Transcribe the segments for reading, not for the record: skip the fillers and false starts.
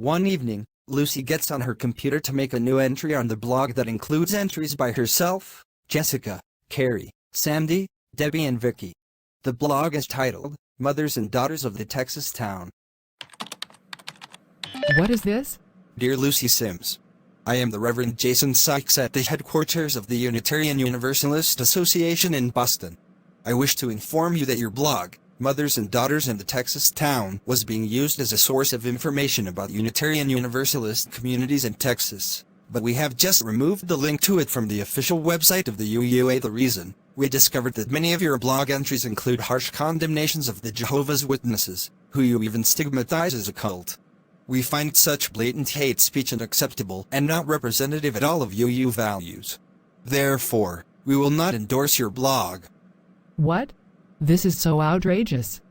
One evening, Lucy gets on her computer to make a new entry on the blog that includes entries by herself, Jessica, Carrie, Sandy, Debbie and Vicky. The blog is titled, Mothers and Daughters of the Texas Town. What is this? Dear Lucy Sims, I am the Reverend Jason Sykes at the headquarters of the Unitarian Universalist Association in Boston. I wish to inform you that your blog, Mothers and Daughters in the Texas Town, was being used as a source of information about Unitarian Universalist communities in Texas, but we have just removed the link to it from the official website of the UUA. The reason? We discovered that many of your blog entries include harsh condemnations of the Jehovah's Witnesses, who you even stigmatize as a cult. We find such blatant hate speech unacceptable and not representative at all of UU values. Therefore, we will not endorse your blog. What? This is so outrageous.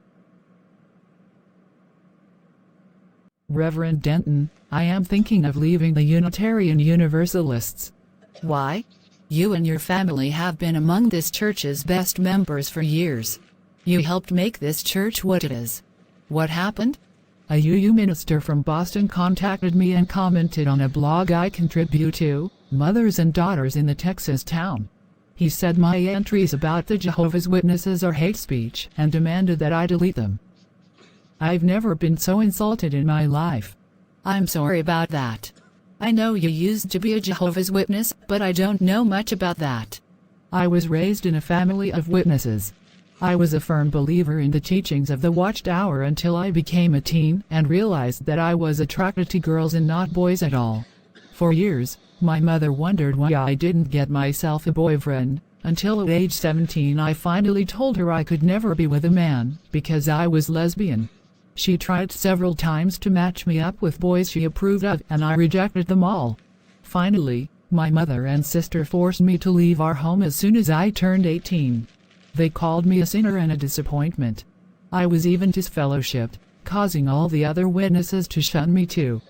Reverend Denton, I am thinking of leaving the Unitarian Universalists. Why? You and your family have been among this church's best members for years. You helped make this church what it is. What happened? A UU minister from Boston contacted me and commented on a blog I contribute to, Mothers and Daughters in the Texas Town. He said my entries about the Jehovah's Witnesses are hate speech and demanded that I delete them. I've never been so insulted in my life. I'm sorry about that. I know you used to be a Jehovah's Witness, but I don't know much about that. I was raised in a family of witnesses. I was a firm believer in the teachings of the Watchtower until I became a teen and realized that I was attracted to girls and not boys at all. For years, my mother wondered why I didn't get myself a boyfriend, until at age 17 I finally told her I could never be with a man, because I was lesbian. She tried several times to match me up with boys she approved of, and I rejected them all. Finally, my mother and sister forced me to leave our home as soon as I turned 18. They called me a sinner and a disappointment. I was even disfellowshipped, causing all the other witnesses to shun me too.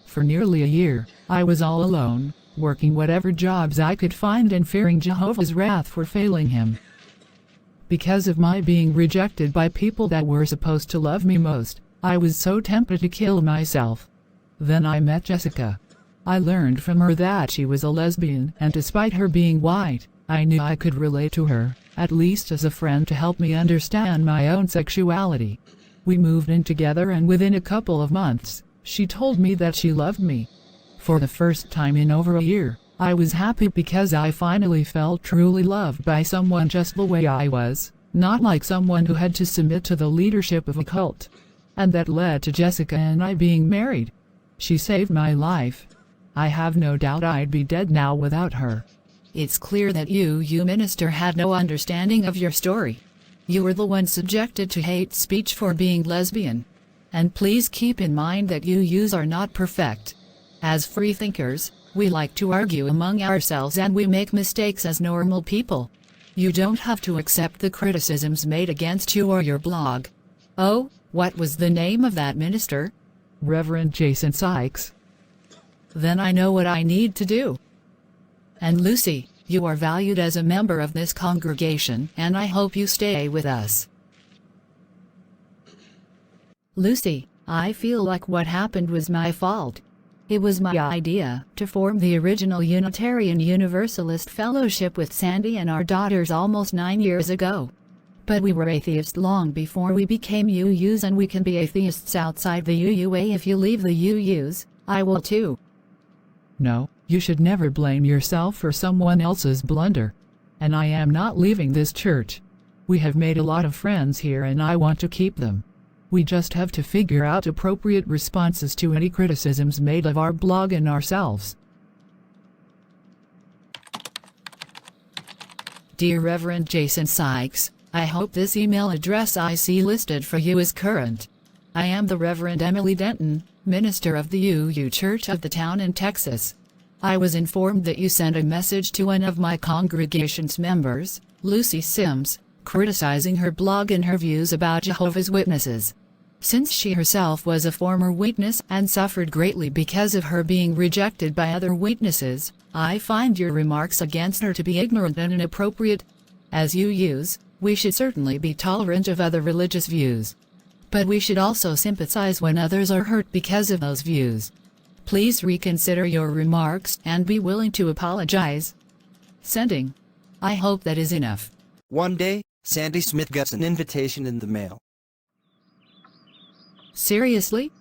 For nearly a year, I was all alone, working whatever jobs I could find and fearing Jehovah's wrath for failing him. Because of my being rejected by people that were supposed to love me most, I was so tempted to kill myself. Then I met Jessica. I learned from her that she was a lesbian, and despite her being white, I knew I could relate to her, at least as a friend, to help me understand my own sexuality. We moved in together, and within a couple of months, she told me that she loved me. For the first time in over a year, I was happy because I finally felt truly loved by someone just the way I was, not like someone who had to submit to the leadership of a cult. And that led to Jessica and I being married. She saved my life. I have no doubt I'd be dead now without her. It's clear that you minister had no understanding of your story. You were the one subjected to hate speech for being lesbian. And please keep in mind that UUs are not perfect. As free thinkers, we like to argue among ourselves and we make mistakes as normal people. You don't have to accept the criticisms made against you or your blog. Oh, what was the name of that minister? Reverend Jason Sykes. Then I know what I need to do. And Lucy, you are valued as a member of this congregation, and I hope you stay with us. Lucy, I feel like what happened was my fault. It was my idea to form the original Unitarian Universalist Fellowship with Sandy and our daughters almost 9 years ago. But we were atheists long before we became UUs, and we can be atheists outside the UUA. If you leave the UUs, I will too. No, you should never blame yourself for someone else's blunder. And I am not leaving this church. We have made a lot of friends here and I want to keep them. We just have to figure out appropriate responses to any criticisms made of our blog and ourselves. Dear Reverend Jason Sykes, I hope this email address I see listed for you is current. I am the Reverend Emily Denton, minister of the UU Church of the Town in Texas. I was informed that you sent a message to one of my congregation's members, Lucy Sims, criticizing her blog and her views about Jehovah's Witnesses. Since she herself was a former witness and suffered greatly because of her being rejected by other witnesses, I find your remarks against her to be ignorant and inappropriate. As UUs, we should certainly be tolerant of other religious views. But we should also sympathize when others are hurt because of those views. Please reconsider your remarks and be willing to apologize. Sending. I hope that is enough. One day, Sandy Smith gets an invitation in the mail. Seriously?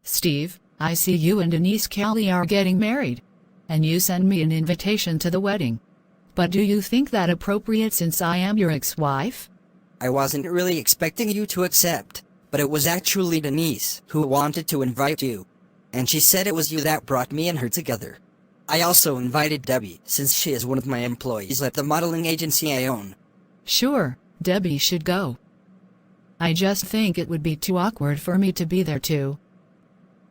Steve, I see you and Denise Kelly are getting married. And you send me an invitation to the wedding. But do you think that appropriate since I am your ex-wife? I wasn't really expecting you to accept, but it was actually Denise who wanted to invite you. And she said it was you that brought me and her together. I also invited Debbie since she is one of my employees at the modeling agency I own. Sure, Debbie should go. I just think it would be too awkward for me to be there too.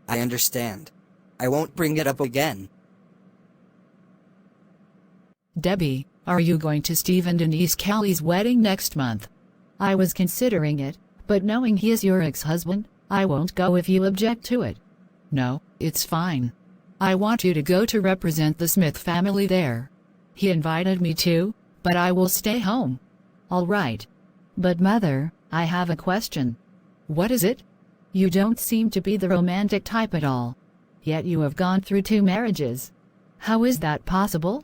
I understand. I won't bring it up again. Debbie, are you going to Steve and Denise Kelly's wedding next month? I was considering it, but knowing he is your ex-husband, I won't go if you object to it. No, it's fine. I want you to go to represent the Smith family there. He invited me too, but I will stay home. All right. But Mother, I have a question. What is it? You don't seem to be the romantic type at all. Yet you have gone through 2 marriages. How is that possible?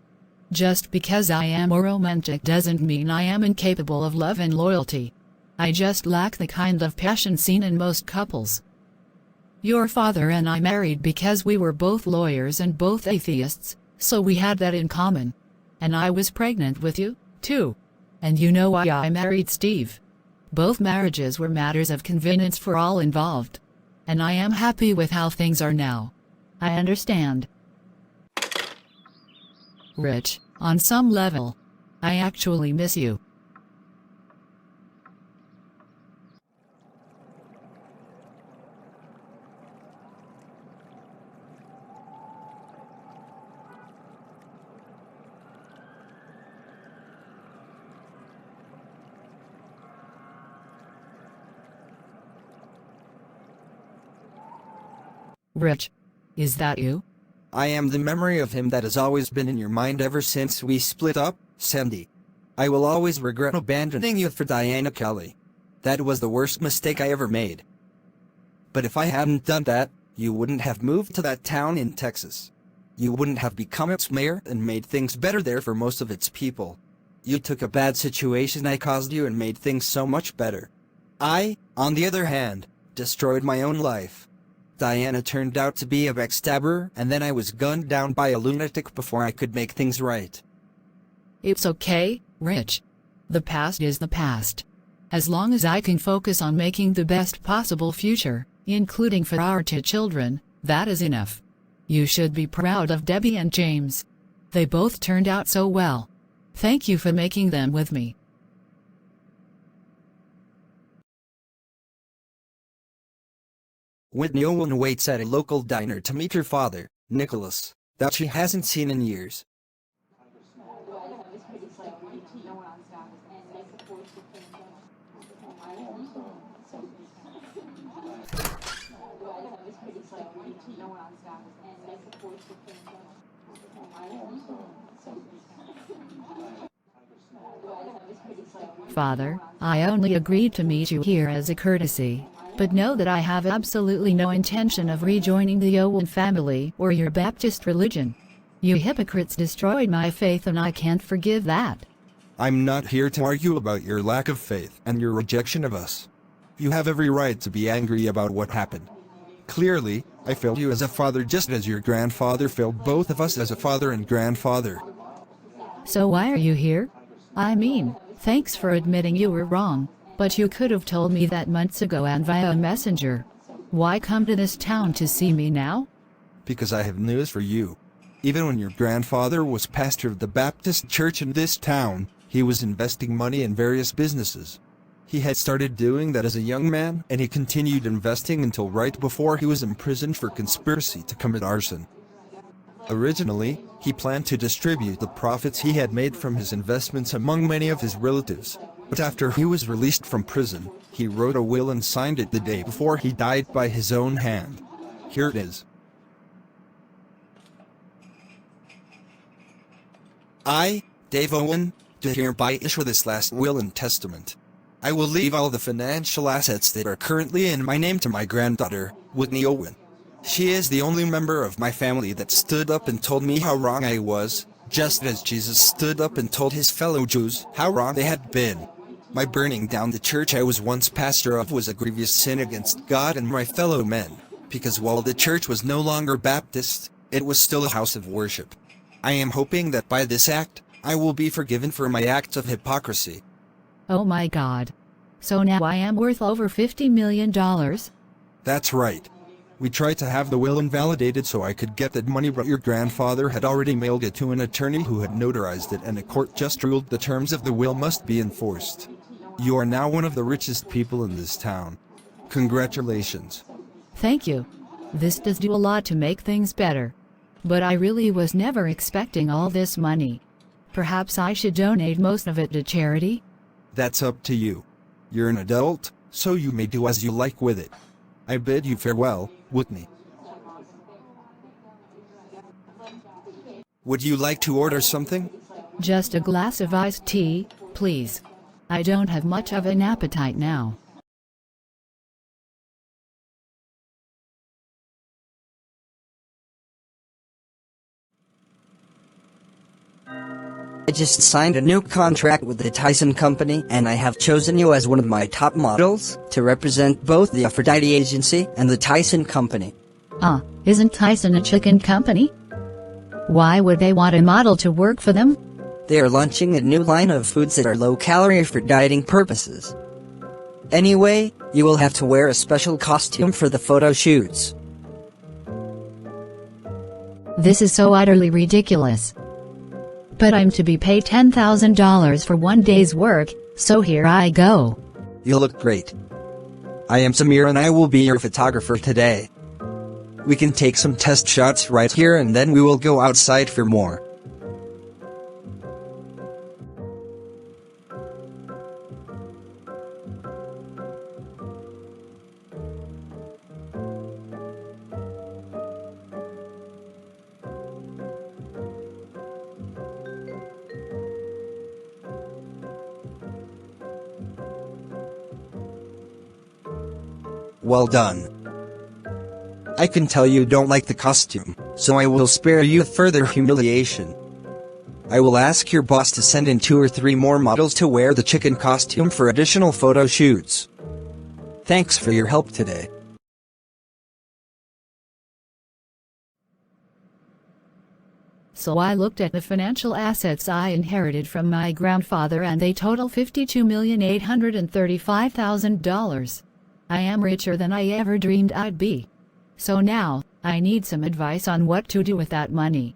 Just because I am a romantic doesn't mean I am incapable of love and loyalty. I just lack the kind of passion seen in most couples. Your father and I married because we were both lawyers and both atheists, so we had that in common. And I was pregnant with you, too. And you know why I married Steve. Both marriages were matters of convenience for all involved. And I am happy with how things are now. I understand. Rich, on some level, I actually miss you. Rich, is that you? I am the memory of him that has always been in your mind ever since we split up, Sandy. I will always regret abandoning you for Diana Kelly. That was the worst mistake I ever made. But if I hadn't done that, you wouldn't have moved to that town in Texas. You wouldn't have become its mayor and made things better there for most of its people. You took a bad situation I caused you and made things so much better. I, on the other hand, destroyed my own life. Diana turned out to be a backstabber, and then I was gunned down by a lunatic before I could make things right. It's okay, Rich. The past is the past. As long as I can focus on making the best possible future, including for our 2 children, that is enough. You should be proud of Debbie and James. They both turned out so well. Thank you for making them with me. Whitney Owen waits at a local diner to meet her father, Nicholas, that she hasn't seen in years. Father, I only agreed to meet you here as a courtesy, but know that I have absolutely no intention of rejoining the Owen family or your Baptist religion. You hypocrites destroyed my faith and I can't forgive that. I'm not here to argue about your lack of faith and your rejection of us. You have every right to be angry about what happened. Clearly, I failed you as a father just as your grandfather failed both of us as a father and grandfather. So why are you here? I mean, thanks for admitting you were wrong, but you could have told me that months ago and via a messenger. Why come to this town to see me now? Because I have news for you. Even when your grandfather was pastor of the Baptist church in this town, he was investing money in various businesses. He had started doing that as a young man, and he continued investing until right before he was imprisoned for conspiracy to commit arson. Originally, he planned to distribute the profits he had made from his investments among many of his relatives, but after he was released from prison, he wrote a will and signed it the day before he died by his own hand. Here it is. I, Dave Owen, do hereby issue this last will and testament. I will leave all the financial assets that are currently in my name to my granddaughter, Whitney Owen. She is the only member of my family that stood up and told me how wrong I was, just as Jesus stood up and told his fellow Jews how wrong they had been. My burning down the church I was once pastor of was a grievous sin against God and my fellow men, because while the church was no longer Baptist, it was still a house of worship. I am hoping that by this act, I will be forgiven for my acts of hypocrisy. Oh my God. So now I am worth over $50 million? That's right. We tried to have the will invalidated so I could get that money, but your grandfather had already mailed it to an attorney who had notarized it, and a court just ruled the terms of the will must be enforced. You are now one of the richest people in this town. Congratulations. Thank you. This does do a lot to make things better. But I really was never expecting all this money. Perhaps I should donate most of it to charity? That's up to you. You're an adult, so you may do as you like with it. I bid you farewell, Whitney. Would you like to order something? Just a glass of iced tea, please. I don't have much of an appetite now. I just signed a new contract with the Tyson Company, and I have chosen you as one of my top models to represent both the Aphrodite Agency and the Tyson Company. Isn't Tyson a chicken company? Why would they want a model to work for them? They are launching a new line of foods that are low-calorie for dieting purposes. Anyway, you will have to wear a special costume for the photo shoots. This is so utterly ridiculous. But I'm to be paid $10,000 for one day's work, so here I go. You look great. I am Samir and I will be your photographer today. We can take some test shots right here and then we will go outside for more. Well done. I can tell you don't like the costume, so I will spare you further humiliation. I will ask your boss to send in 2 or 3 more models to wear the chicken costume for additional photo shoots. Thanks for your help today. So I looked at the financial assets I inherited from my grandfather and they total $52,835,000. I am richer than I ever dreamed I'd be. So now, I need some advice on what to do with that money.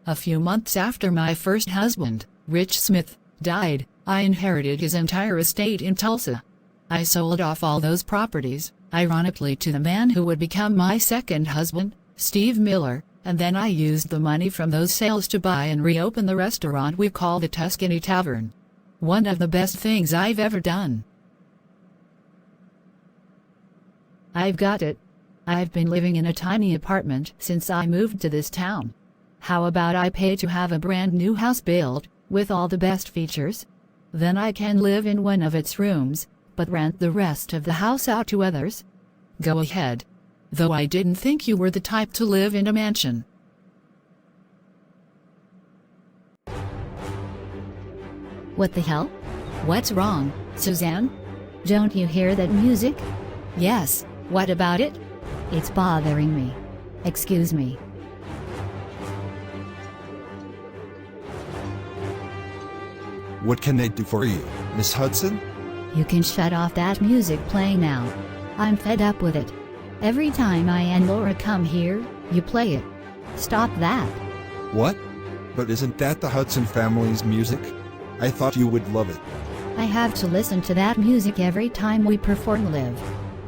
A few months after my first husband, Rich Smith, died, I inherited his entire estate in Tulsa. I sold off all those properties, ironically to the man who would become my second husband, Steve Miller, and then I used the money from those sales to buy and reopen the restaurant we call the Tuscany Tavern. One of the best things I've ever done. I've got it. I've been living in a tiny apartment since I moved to this town. How about I pay to have a brand new house built, with all the best features? Then I can live in one of its rooms, but rent the rest of the house out to others? Go ahead. Though I didn't think you were the type to live in a mansion. What the hell? What's wrong, Suzanne? Don't you hear that music? Yes. What about it? It's bothering me. Excuse me. What can I do for you, Miss Hudson? You can shut off that music playing now. I'm fed up with it. Every time I and Laura come here, you play it. Stop that. What? But isn't that the Hudson family's music? I thought you would love it. I have to listen to that music every time we perform live.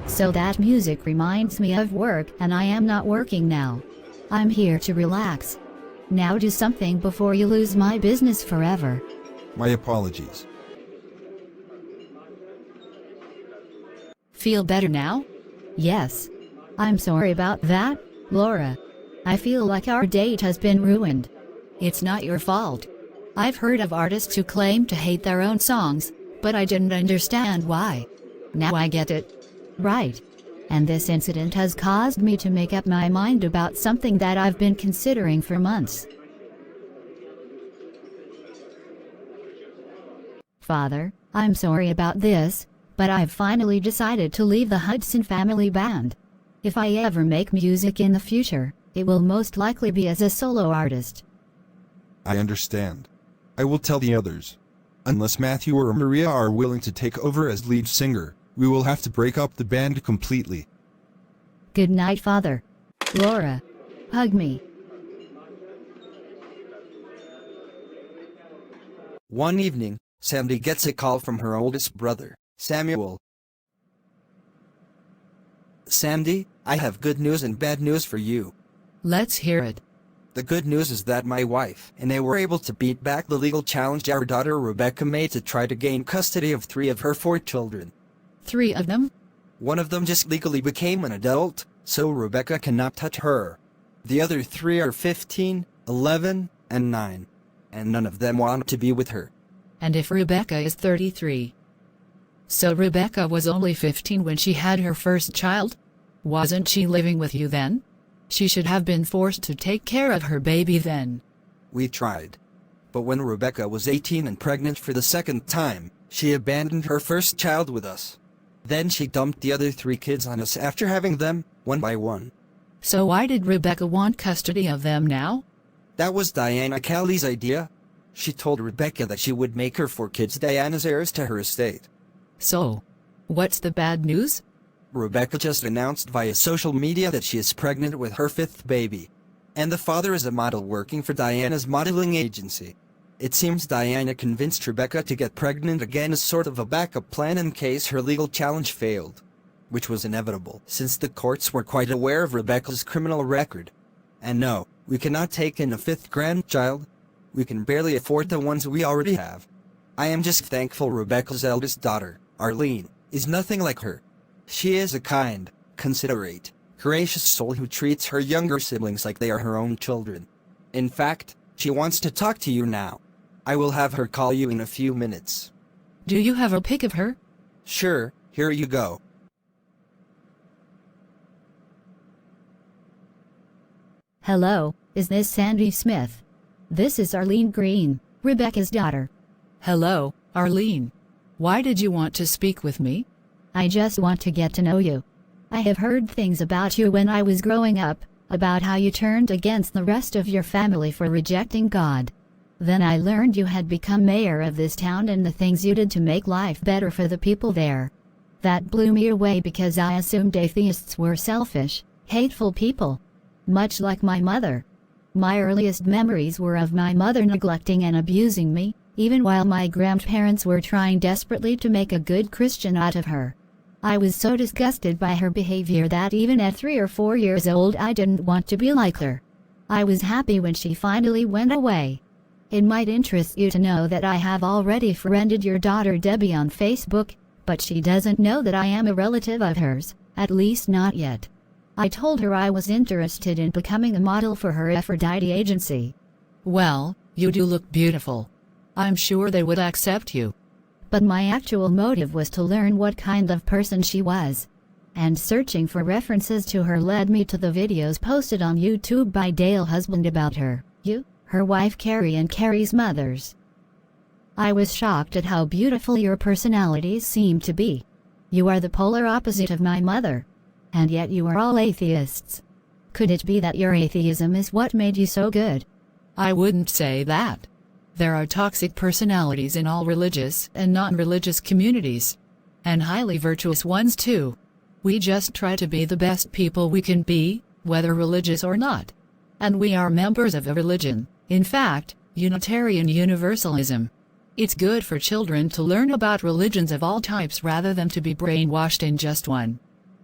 So that music reminds me of work and I am not working now. I'm here to relax. Now do something before you lose my business forever. My apologies. Feel better now? Yes. I'm sorry about that, Laura. I feel like our date has been ruined. It's not your fault. I've heard of artists who claim to hate their own songs, but I didn't understand why. Now I get it. Right. And this incident has caused me to make up my mind about something that I've been considering for months. Father, I'm sorry about this, but I've finally decided to leave the Hudson Family Band. If I ever make music in the future, it will most likely be as a solo artist. I understand. I will tell the others. Unless Matthew or Maria are willing to take over as lead singer, we will have to break up the band completely. Good night, Father. Laura, hug me. One evening, Sandy gets a call from her oldest brother, Samuel. Sandy, I have good news and bad news for you. Let's hear it. The good news is that my wife and I were able to beat back the legal challenge our daughter Rebecca made to try to gain custody of 3 of her 4 children. 3 of them? One of them just legally became an adult, so Rebecca cannot touch her. The other 3 are 15, 11, and 9. And none of them want to be with her. And if Rebecca is 33? So Rebecca was only 15 when she had her first child? Wasn't she living with you then? She should have been forced to take care of her baby then. We tried. But when Rebecca was 18 and pregnant for the second time, she abandoned her first child with us. Then she dumped the other 3 kids on us after having them, one by one. So why did Rebecca want custody of them now? That was Diana Kelly's idea. She told Rebecca that she would make her 4 kids Diana's heirs to her estate. So, what's the bad news? Rebecca just announced via social media that she is pregnant with her 5th baby. And the father is a model working for Diana's modeling agency. It seems Diana convinced Rebecca to get pregnant again as sort of a backup plan in case her legal challenge failed. Which was inevitable, since the courts were quite aware of Rebecca's criminal record. And no, we cannot take in a 5th grandchild. We can barely afford the ones we already have. I am just thankful Rebecca's eldest daughter, Arlene, is nothing like her. She is a kind, considerate, gracious soul who treats her younger siblings like they are her own children. In fact, she wants to talk to you now. I will have her call you in a few minutes. Do you have a pic of her? Sure, here you go. Hello, is this Sandy Smith? This is Arlene Green, Rebecca's daughter. Hello, Arlene. Why did you want to speak with me? I just want to get to know you. I have heard things about you when I was growing up, about how you turned against the rest of your family for rejecting God. Then I learned you had become mayor of this town and the things you did to make life better for the people there. That blew me away because I assumed atheists were selfish, hateful people. Much like my mother. My earliest memories were of my mother neglecting and abusing me, even while my grandparents were trying desperately to make a good Christian out of her. I was so disgusted by her behavior that even at 3 or 4 years old I didn't want to be like her. I was happy when she finally went away. It might interest you to know that I have already friended your daughter Debbie on Facebook, but she doesn't know that I am a relative of hers, at least not yet. I told her I was interested in becoming a model for her Aphrodite agency. Well, you do look beautiful. I'm sure they would accept you. But my actual motive was to learn what kind of person she was. And searching for references to her led me to the videos posted on YouTube by Dale Husband about her, her wife Carrie and Carrie's mothers. I was shocked at how beautiful your personalities seem to be. You are the polar opposite of my mother. And yet you are all atheists. Could it be that your atheism is what made you so good? I wouldn't say that. There are toxic personalities in all religious and non-religious communities. And highly virtuous ones too. We just try to be the best people we can be, whether religious or not. And we are members of a religion, in fact, Unitarian Universalism. It's good for children to learn about religions of all types rather than to be brainwashed in just one.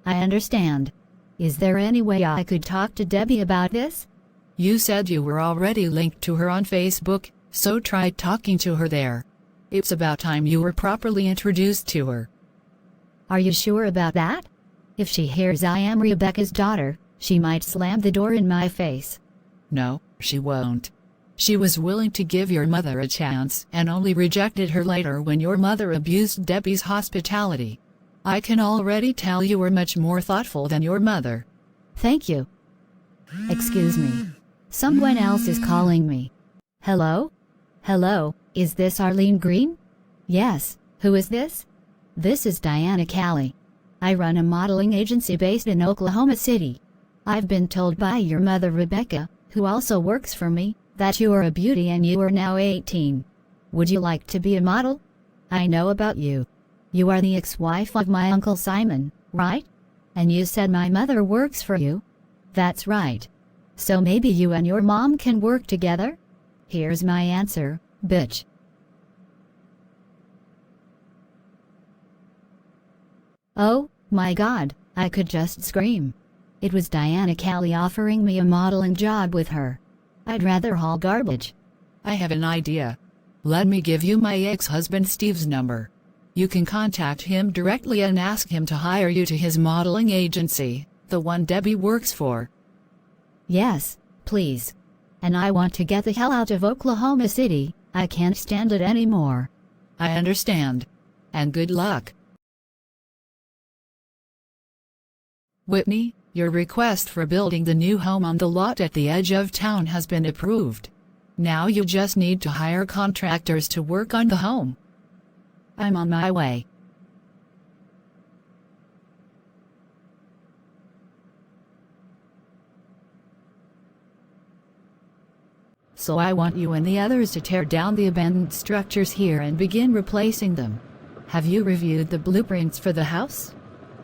I understand. Is there any way I could talk to Debbie about this? You said you were already linked to her on Facebook, so try talking to her there. It's about time you were properly introduced to her. Are you sure about that? If she hears I am Rebecca's daughter, she might slam the door in my face. No, she won't. She was willing to give your mother a chance and only rejected her later when your mother abused Debbie's hospitality. I can already tell you were much more thoughtful than your mother. Thank you. Excuse me. Someone else is calling me. Hello? Hello, is this Arlene Green? Yes, who is this? This is Diana Callie. I run a modeling agency based in Oklahoma City. I've been told by your mother Rebecca, who also works for me, that you are a beauty and you are now 18. Would you like to be a model? I know about you. You are the ex-wife of my Uncle Simon, right? And you said my mother works for you? That's right. So maybe you and your mom can work together? Here's my answer, bitch. Oh, my God, I could just scream. It was Diana Callie offering me a modeling job with her. I'd rather haul garbage. I have an idea. Let me give you my ex-husband Steve's number. You can contact him directly and ask him to hire you to his modeling agency, the one Debbie works for. Yes, please. And I want to get the hell out of Oklahoma City. I can't stand it anymore. I understand. And good luck. Whitney, your request for building the new home on the lot at the edge of town has been approved. Now you just need to hire contractors to work on the home. I'm on my way. So I want you and the others to tear down the abandoned structures here and begin replacing them. Have you reviewed the blueprints for the house?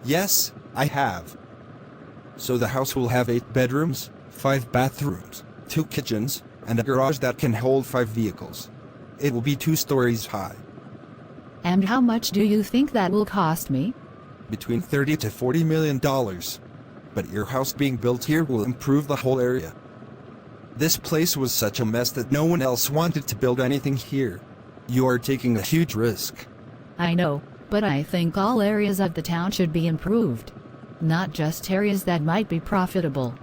Yes, I have. So the house will have 8 bedrooms, 5 bathrooms, 2 kitchens, and a garage that can hold 5 vehicles. It will be 2 stories high. And how much do you think that will cost me? Between $30 to $40 million. But your house being built here will improve the whole area. This place was such a mess that no one else wanted to build anything here. You are taking a huge risk. I know, but I think all areas of the town should be improved. Not just areas that might be profitable.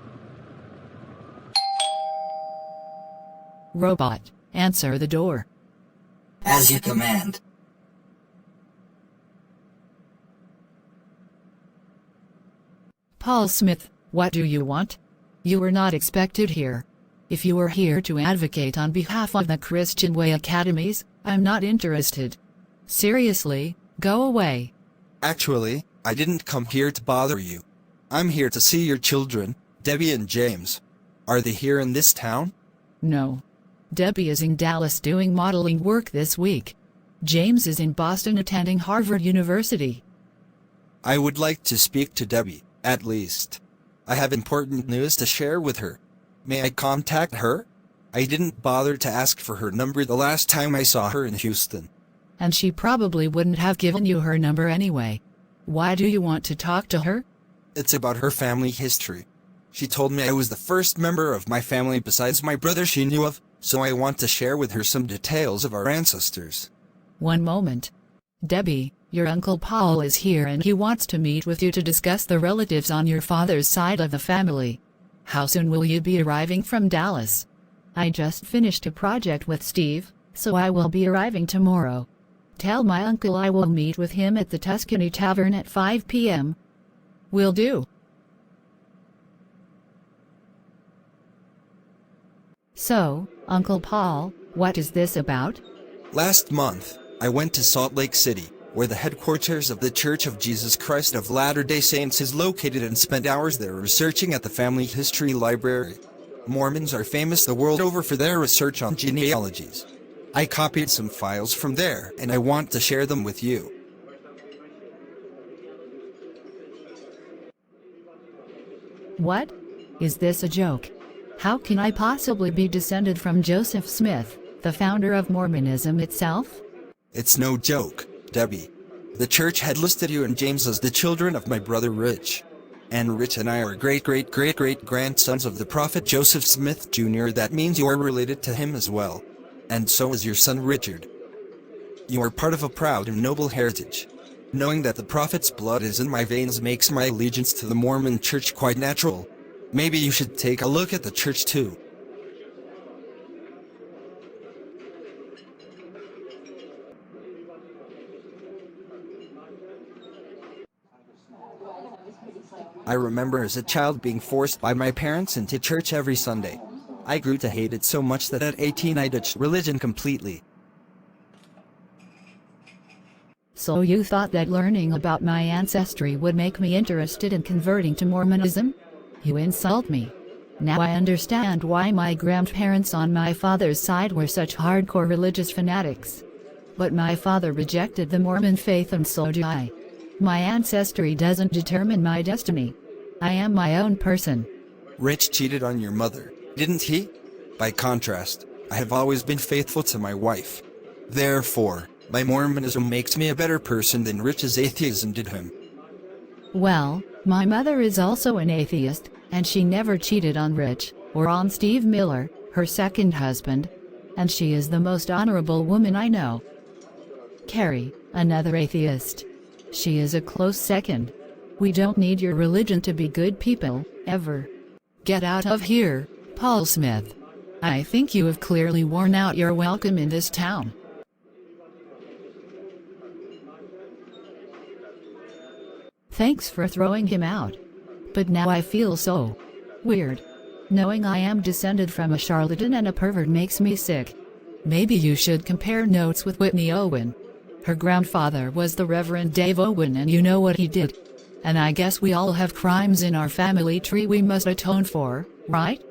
Robot, answer the door. As you command. Paul Smith, what do you want? You were not expected here. If you were here to advocate on behalf of the Christian Way Academies, I'm not interested. Seriously, go away. Actually, I didn't come here to bother you. I'm here to see your children, Debbie and James. Are they here in this town? No. Debbie is in Dallas doing modeling work this week. James is in Boston attending Harvard University. I would like to speak to Debbie, at least. I have important news to share with her. May I contact her? I didn't bother to ask for her number the last time I saw her in Houston. And she probably wouldn't have given you her number anyway. Why do you want to talk to her? It's about her family history. She told me I was the first member of my family besides my brother she knew of, so I want to share with her some details of our ancestors. One moment. Debbie, your Uncle Paul is here and he wants to meet with you to discuss the relatives on your father's side of the family. How soon will you be arriving from Dallas? I just finished a project with Steve, so I will be arriving tomorrow. Tell my uncle I will meet with him at the Tuscany Tavern at 5 p.m. Will do. So, Uncle Paul, what is this about? Last month, I went to Salt Lake City, where the headquarters of the Church of Jesus Christ of Latter-day Saints is located, and spent hours there researching at the Family History Library. Mormons are famous the world over for their research on genealogies. I copied some files from there, and I want to share them with you. What? Is this a joke? How can I possibly be descended from Joseph Smith, the founder of Mormonism itself? It's no joke, Debbie. The church had listed you and James as the children of my brother Rich. And Rich and I are great-great-great-great-grandsons of the prophet Joseph Smith Jr. That means you are related to him as well. And so is your son Richard. You are part of a proud and noble heritage. Knowing that the prophet's blood is in my veins makes my allegiance to the Mormon church quite natural. Maybe you should take a look at the church too. I remember as a child being forced by my parents into church every Sunday. I grew to hate it so much that at 18 I ditched religion completely. So you thought that learning about my ancestry would make me interested in converting to Mormonism? You insult me. Now I understand why my grandparents on my father's side were such hardcore religious fanatics. But my father rejected the Mormon faith and so do I. My ancestry doesn't determine my destiny. I am my own person. Rich cheated on your mother, didn't he? By contrast, I have always been faithful to my wife. Therefore, my Mormonism makes me a better person than Rich's atheism did him. Well, my mother is also an atheist, and she never cheated on Rich, or on Steve Miller, her second husband, and she is the most honorable woman I know. Carrie, another atheist. She is a close second. We don't need your religion to be good people, ever. Get out of here, Paul Smith. I think you have clearly worn out your welcome in this town. Thanks for throwing him out. But now I feel so weird. Knowing I am descended from a charlatan and a pervert makes me sick. Maybe you should compare notes with Whitney Owen. Her grandfather was the Reverend Dave Owen and you know what he did. And I guess we all have crimes in our family tree we must atone for, right?